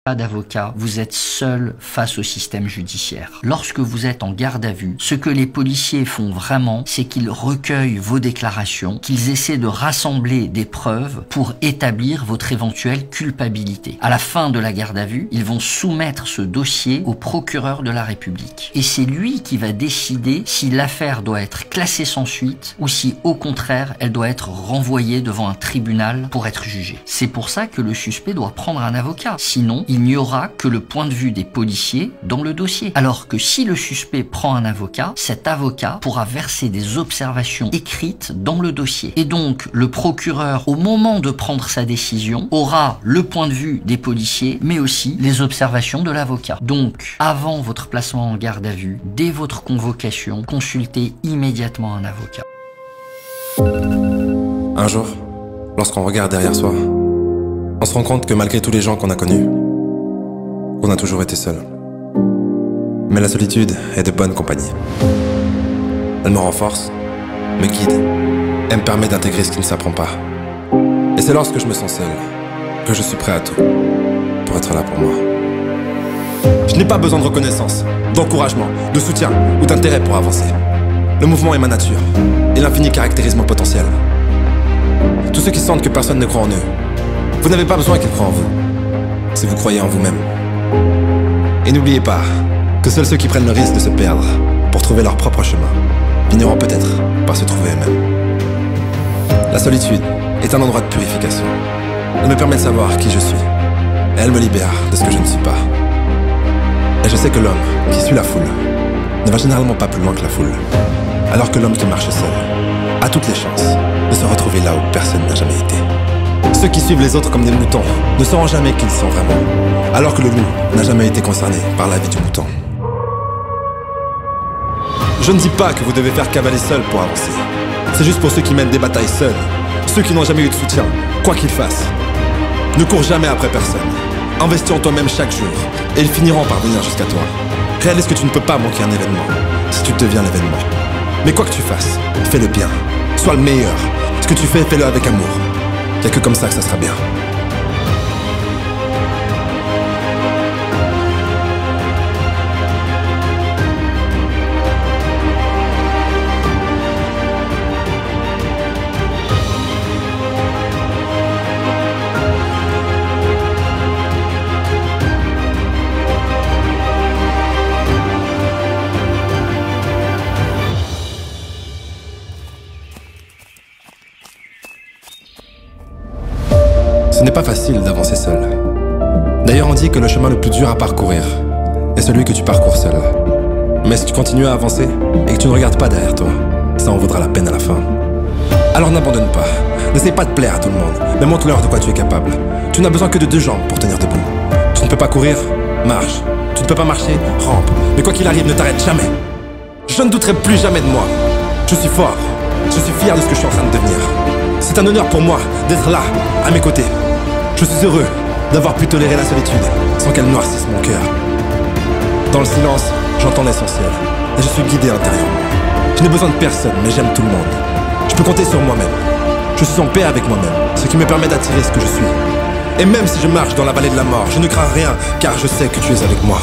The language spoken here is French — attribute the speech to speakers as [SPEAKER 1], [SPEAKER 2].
[SPEAKER 1] Pas d'avocat, vous êtes seul face au système judiciaire. Lorsque vous êtes en garde à vue, ce que les policiers font vraiment, c'est qu'ils recueillent vos déclarations, qu'ils essaient de rassembler des preuves pour établir votre éventuelle culpabilité. À la fin de la garde à vue, ils vont soumettre ce dossier au procureur de la République. Et c'est lui qui va décider si l'affaire doit être classée sans suite ou si, au contraire, elle doit être renvoyée devant un tribunal pour être jugée. C'est pour ça que le suspect doit prendre un avocat. Sinon, il n'y aura que le point de vue des policiers dans le dossier. Alors que si le suspect prend un avocat, cet avocat pourra verser des observations écrites dans le dossier. Et donc, le procureur, au moment de prendre sa décision, aura le point de vue des policiers, mais aussi les observations de l'avocat. Donc, avant votre placement en garde à vue, dès votre convocation, consultez immédiatement un avocat.
[SPEAKER 2] Un jour, lorsqu'on regarde derrière soi, on se rend compte que malgré tous les gens qu'on a connus, on a toujours été seul. Mais la solitude est de bonne compagnie. Elle me renforce, me guide et me permet d'intégrer ce qui ne s'apprend pas. Et c'est lorsque je me sens seul que je suis prêt à tout pour être là pour moi. Je n'ai pas besoin de reconnaissance, d'encouragement, de soutien ou d'intérêt pour avancer. Le mouvement est ma nature et l'infini caractérise mon potentiel. Tous ceux qui sentent que personne ne croit en eux, vous n'avez pas besoin qu'ils croient en vous, si vous croyez en vous-même. Et n'oubliez pas que seuls ceux qui prennent le risque de se perdre pour trouver leur propre chemin finiront peut-être par se trouver eux-mêmes. La solitude est un endroit de purification. Elle me permet de savoir qui je suis. Et elle me libère de ce que je ne suis pas. Et je sais que l'homme qui suit la foule ne va généralement pas plus loin que la foule. Alors que l'homme qui marche seul a toutes les chances de se retrouver là où personne n'a jamais été. Ceux qui suivent les autres comme des moutons ne sauront jamais qui ils sont vraiment, alors que le loup n'a jamais été concerné par la vie du mouton. Je ne dis pas que vous devez faire cavaler seul pour avancer. C'est juste pour ceux qui mènent des batailles seuls, ceux qui n'ont jamais eu de soutien, quoi qu'ils fassent. Ne cours jamais après personne. Investis en toi-même chaque jour, et ils finiront par venir jusqu'à toi. Réalise que tu ne peux pas manquer un événement, si tu deviens l'événement. Mais quoi que tu fasses, fais-le bien. Sois le meilleur. Ce que tu fais, fais-le avec amour. Il n'y a que comme ça que ça sera bien. Ce n'est pas facile d'avancer seul. D'ailleurs, on dit que le chemin le plus dur à parcourir est celui que tu parcours seul. Mais si tu continues à avancer et que tu ne regardes pas derrière toi, ça en vaudra la peine à la fin. Alors n'abandonne pas. N'essaie pas de plaire à tout le monde, mais montre-leur de quoi tu es capable. Tu n'as besoin que de 2 jambes pour tenir debout. Tu ne peux pas courir, marche. Tu ne peux pas marcher, rampe. Mais quoi qu'il arrive, ne t'arrête jamais. Je ne douterai plus jamais de moi. Je suis fort. Je suis fier de ce que je suis en train de devenir. C'est un honneur pour moi d'être là, à mes côtés. Je suis heureux d'avoir pu tolérer la solitude sans qu'elle noircisse mon cœur. Dans le silence, j'entends l'essentiel et je suis guidé intérieurement. Je n'ai besoin de personne, mais j'aime tout le monde. Je peux compter sur moi-même. Je suis en paix avec moi-même, ce qui me permet d'attirer ce que je suis. Et même si je marche dans la vallée de la mort, je ne crains rien, car je sais que tu es avec moi.